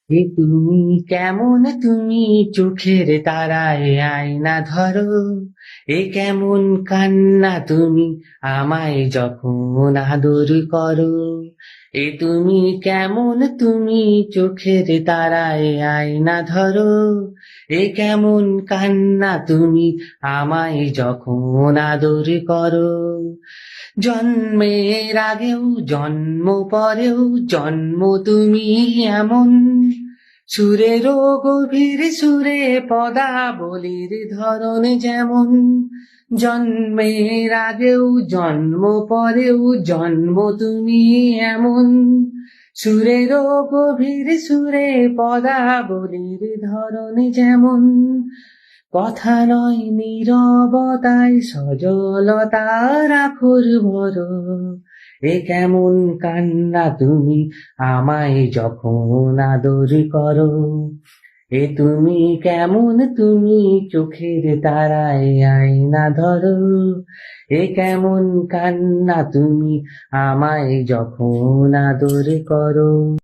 এ তুমি কেমন তুমি চোখের তারায় আয়না ধরো, এ কেমন কান্না তুমি আমায় যখন আদর করো। এ তুমি কেমন তুমি চোখের তারায় আয়না ধরো, এ কেমন কান্না তুমি আমায় যখন আদর করো। জন্মের আগেও জন্ম পরেও জন্ম তুমি এমন, সুরেরও গভীর সুরে পদাবলীর ধরন যেমন। জন্মের আগেও জন্ম পরেও জন্ম তুমি এমন, সুরেরও গভীর সুরে পদাবলীর ধরন যেমন। কথা নয় নীরবতায় সজলতা রাখোর ভর, এ কেমন কান্না তুমি আমায় যখন আদর করো। এ তুমি কেমন তুমি চোখের তারায় আয়না ধরো, এ কেমন কান্না তুমি আমায় যখন আদর করো।